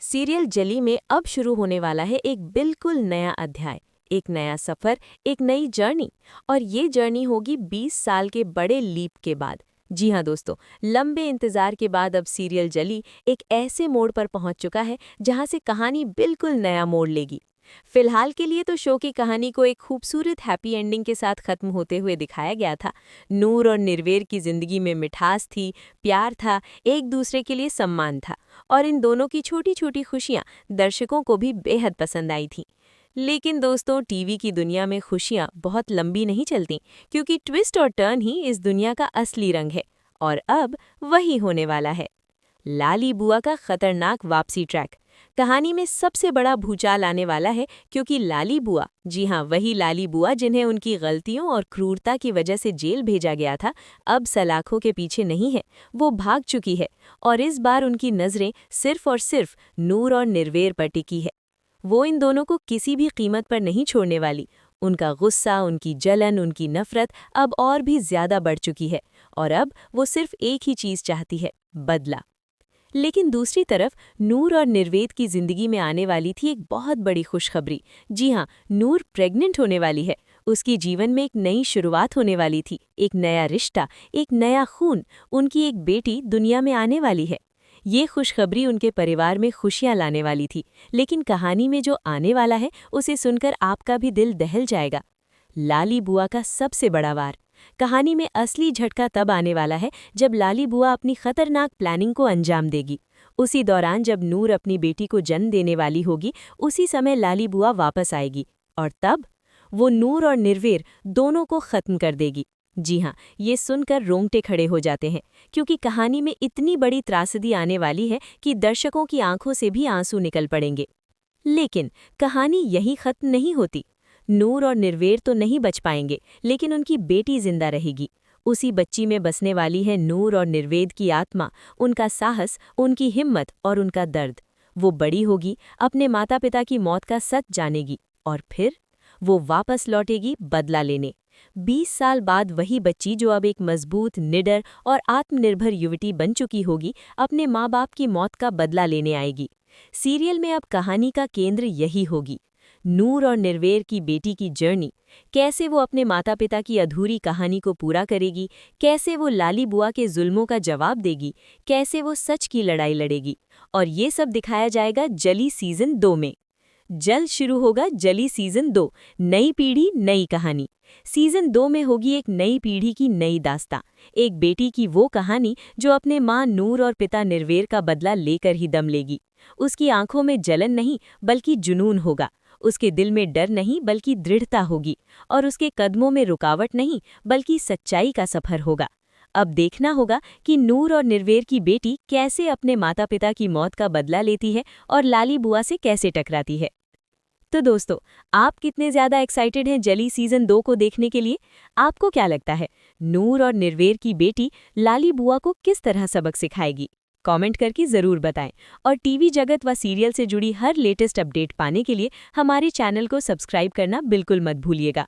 Serial जली में अब शुरू होने वाला है एक बिल्कुल नया अध्याय, एक नया सफर, एक नई जर्नी। और ये जर्नी होगी 20 साल के बड़े लीप के बाद। जी हाँ दोस्तों, लंबे इंतजार के बाद अब सीरियल जली एक ऐसे मोड़ पर पहुंच चुका है जहां से कहानी बिल्कुल नया मोड़ लेगी। फिलहाल के लिए तो शो की कहानी को एक खूबसूरत हैप्पी एंडिंग के साथ खत्म होते हुए दिखाया गया था। नूर और निर्वेर की जिंदगी में मिठास थी, प्यार था, एक दूसरे के लिए सम्मान था, और इन दोनों की छोटी छोटी खुशियां दर्शकों को भी बेहद पसंद आई थीं। लेकिन दोस्तों, टीवी की दुनिया में खुशियां बहुत लंबी नहीं चलती, क्योंकि ट्विस्ट और टर्न ही इस दुनिया का असली रंग है। और अब वही होने वाला है। लाली बुआ का खतरनाक वापसी ट्रैक। कहानी में सबसे बड़ा भूचाल आने वाला है, क्योंकि लाली बुआ, जी हाँ वही लाली बुआ जिन्हें उनकी गलतियों और क्रूरता की वजह से जेल भेजा गया था, अब सलाखों के पीछे नहीं है। वो भाग चुकी है, और इस बार उनकी नज़रें सिर्फ और सिर्फ नूर और निर्वेर पर टिकी है। वो इन दोनों को किसी भी कीमत पर नहीं छोड़ने वाली। उनका गुस्सा, उनकी जलन, उनकी नफरत अब और भी ज्यादा बढ़ चुकी है, और अब वो सिर्फ एक ही चीज चाहती है, बदला। लेकिन दूसरी तरफ नूर और निर्वेद की जिंदगी में आने वाली थी एक बहुत बड़ी खुशखबरी। जी हाँ, नूर प्रेग्नेंट होने वाली है। उसकी जीवन में एक नई शुरुआत होने वाली थी, एक नया रिश्ता, एक नया खून। उनकी एक बेटी दुनिया में आने वाली है। ये खुशखबरी उनके परिवार में खुशियां लाने वाली थी, लेकिन कहानी में जो आने वाला है उसे सुनकर आपका भी दिल दहल जाएगा। लाली बुआ का सबसे बड़ा वार। कहानी में असली झटका तब आने वाला है जब लाली बुआ अपनी खतरनाक प्लानिंग को अंजाम देगी। उसी दौरान जब नूर अपनी बेटी को जन्म देने वाली होगी, उसी समय लाली बुआ वापस आएगी, और तब वो नूर और निर्वेर दोनों को खत्म कर देगी। जी हाँ, ये सुनकर रोंगटे खड़े हो जाते हैं, क्योंकि कहानी में इतनी बड़ी त्रासदी आने वाली है कि दर्शकों की आंखों से भी आंसू निकल पड़ेंगे। लेकिन कहानी यहीं खत्म नहीं होती। नूर और निर्वेर तो नहीं बच पाएंगे, लेकिन उनकी बेटी जिंदा रहेगी। उसी बच्ची में बसने वाली है नूर और निर्वेद की आत्मा, उनका साहस, उनकी हिम्मत और उनका दर्द। वो बड़ी होगी, अपने माता पिता की मौत का सच जानेगी, और फिर वो वापस लौटेगी बदला लेने। 20 साल बाद वही बच्ची, जो अब एक मजबूत, निडर और आत्मनिर्भर युवती बन चुकी होगी, अपने माँ बाप की मौत का बदला लेने आएगी। सीरियल में अब कहानी का केंद्र यही होगी, नूर और निर्वेर की बेटी की जर्नी। कैसे वो अपने माता पिता की अधूरी कहानी को पूरा करेगी, कैसे वो लाली बुआ के जुल्मों का जवाब देगी, कैसे वो सच की लड़ाई लड़ेगी। और ये सब दिखाया जाएगा जली सीजन 2 में। जल्द शुरू होगा जली सीजन 2, नई पीढ़ी, नई कहानी। सीजन 2 में होगी एक नई पीढ़ी की नई दास्तां, एक बेटी की वो कहानी जो अपने माँ नूर और पिता निर्वेर का बदला लेकर ही दम लेगी। उसकी आंखों में जलन नहीं बल्कि जुनून होगा, उसके दिल में डर नहीं बल्कि दृढ़ता होगी, और उसके कदमों में रुकावट नहीं बल्कि सच्चाई का सफर होगा। अब देखना होगा कि नूर और निर्वेर की बेटी कैसे अपने माता पिता की मौत का बदला लेती है और लाली बुआ से कैसे टकराती है। तो दोस्तों, आप कितने ज़्यादा एक्साइटेड हैं जली सीजन 2 को देखने के लिए? आपको क्या लगता है, नूर और निर्वेर की बेटी लाली बुआ को किस तरह सबक सिखाएगी? कमेंट करके ज़रूर बताएं, और टीवी जगत व सीरियल से जुड़ी हर लेटेस्ट अपडेट पाने के लिए हमारे चैनल को सब्सक्राइब करना बिल्कुल मत भूलिएगा।